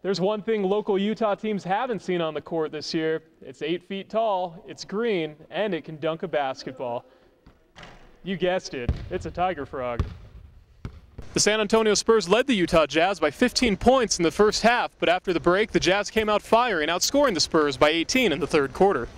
There's one thing local Utah teams haven't seen on the court this year. It's 8 feet tall, it's green, and it can dunk a basketball. You guessed it, it's a Tiger Frog. The San Antonio Spurs led the Utah Jazz by 15 points in the first half, but after the break, the Jazz came out firing, outscoring the Spurs by 18 in the third quarter.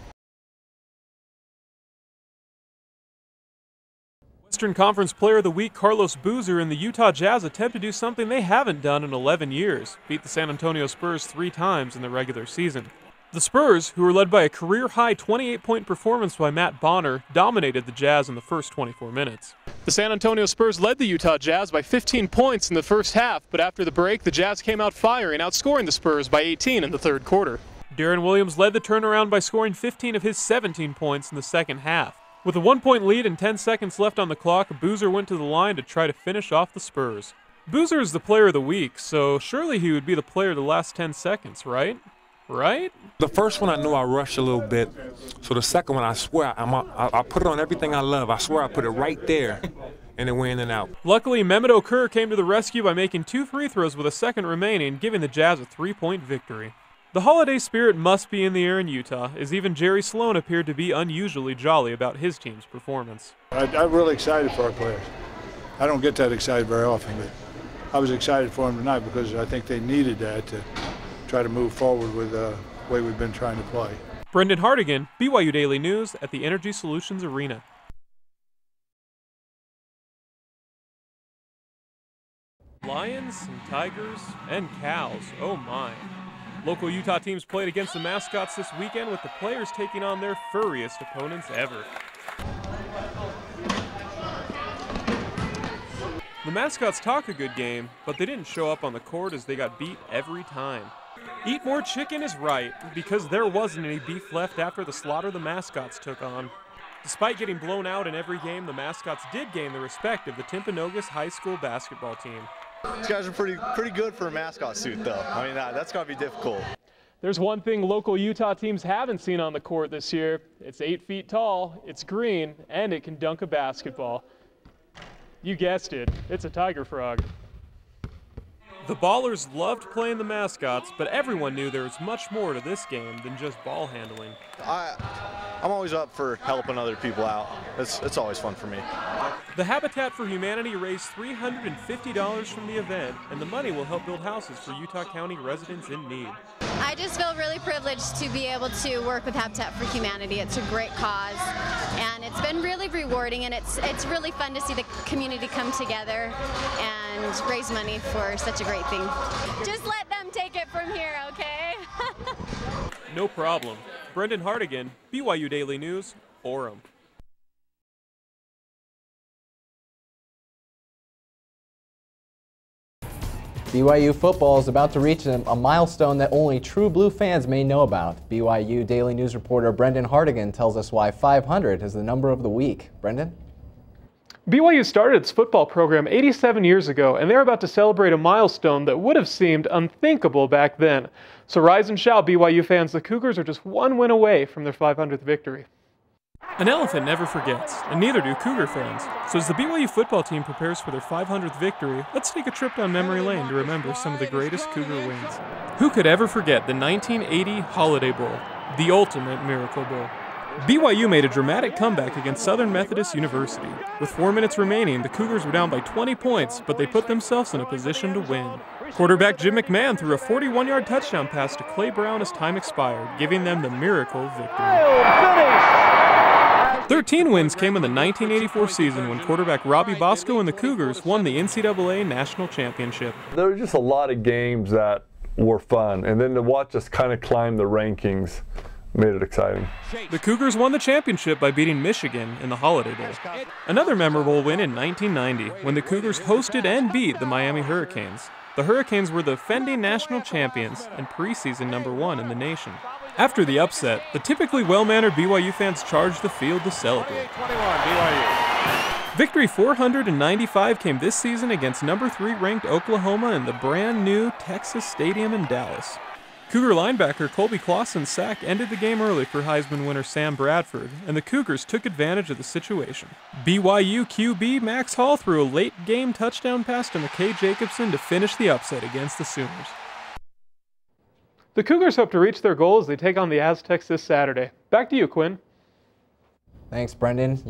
Western Conference Player of the Week Carlos Boozer and the Utah Jazz attempt to do something they haven't done in 11 years, beat the San Antonio Spurs 3 times in the regular season. The Spurs, who were led by a career-high 28-point performance by Matt Bonner, dominated the Jazz in the first 24 minutes. The San Antonio Spurs led the Utah Jazz by 15 points in the first half, but after the break, the Jazz came out firing, outscoring the Spurs by 18 in the third quarter. Deron Williams led the turnaround by scoring 15 of his 17 points in the second half. With a 1-point lead and 10 seconds left on the clock, Boozer went to the line to try to finish off the Spurs. Boozer is the player of the week, so surely he would be the player of the last 10 seconds, right? Right? The first one I knew I rushed a little bit, so the second one I swear I put it on everything I love. I swear I put it right there, and it went in and out. Luckily, Mehmet Okur came to the rescue by making 2 free throws with a second remaining, giving the Jazz a 3-point victory. The holiday spirit must be in the air in Utah, as even Jerry Sloan appeared to be unusually jolly about his team's performance. I'm really excited for our players. I don't get that excited very often, but I was excited for them tonight because I think they needed that to try to move forward with the way we've been trying to play. Brendan Hartigan, BYU Daily News at the Energy Solutions Arena. Lions and tigers and cows, oh my. Local Utah teams played against the mascots this weekend, with the players taking on their furriest opponents ever. The mascots talk a good game, but they didn't show up on the court as they got beat every time. Eat more chicken is right, because there wasn't any beef left after the slaughter the mascots took on. Despite getting blown out in every game, the mascots did gain the respect of the Timpanogos High School basketball team. These guys are pretty good for a mascot suit, though. I mean, that's got to be difficult. There's one thing local Utah teams haven't seen on the court this year. It's 8 feet tall, it's green, and it can dunk a basketball. You guessed it, it's a Tiger Frog. The Ballers loved playing the mascots, but everyone knew there was much more to this game than just ball handling. I'm always up for helping other people out. It's always fun for me. The Habitat for Humanity raised $350 from the event, and the money will help build houses for Utah County residents in need. I just feel really privileged to be able to work with Habitat for Humanity. It's a great cause, and it's been really rewarding, and it's really fun to see the community come together and raise money for such a great thing. Just let them take it from here, okay? No problem. Brendan Hartigan, BYU Daily News, Orem. BYU football is about to reach a milestone that only true blue fans may know about. BYU Daily News reporter Brendan Hartigan tells us why 500 is the number of the week. Brendan? BYU started its football program 87 years ago, and they're about to celebrate a milestone that would have seemed unthinkable back then. So rise and shout, BYU fans. The Cougars are just 1 win away from their 500th victory. An elephant never forgets, and neither do Cougar fans. So as the BYU football team prepares for their 500th victory, let's take a trip down memory lane to remember some of the greatest Cougar wins. Who could ever forget the 1980 Holiday Bowl, the ultimate Miracle Bowl? BYU made a dramatic comeback against Southern Methodist University. With 4 minutes remaining, the Cougars were down by 20 points, but they put themselves in a position to win. Quarterback Jim McMahon threw a 41-yard touchdown pass to Clay Brown as time expired, giving them the miracle victory. 13 wins came in the 1984 season when quarterback Robbie Bosco and the Cougars won the NCAA National Championship. There were just a lot of games that were fun, and then to watch us kind of climb the rankings made it exciting. The Cougars won the championship by beating Michigan in the Holiday Bowl. Another memorable win in 1990 when the Cougars hosted and beat the Miami Hurricanes. The Hurricanes were the defending national champions and preseason #1 in the nation. After the upset, the typically well-mannered BYU fans charged the field to celebrate. Victory 495 came this season against #3 ranked Oklahoma in the brand new Texas Stadium in Dallas. Cougar linebacker Colby Clausen's sack ended the game early for Heisman winner Sam Bradford, and the Cougars took advantage of the situation. BYU QB Max Hall threw a late-game touchdown pass to McKay Jacobson to finish the upset against the Sooners. The Cougars hope to reach their goal as they take on the Aztecs this Saturday. Back to you, Quinn. Thanks, Brendan.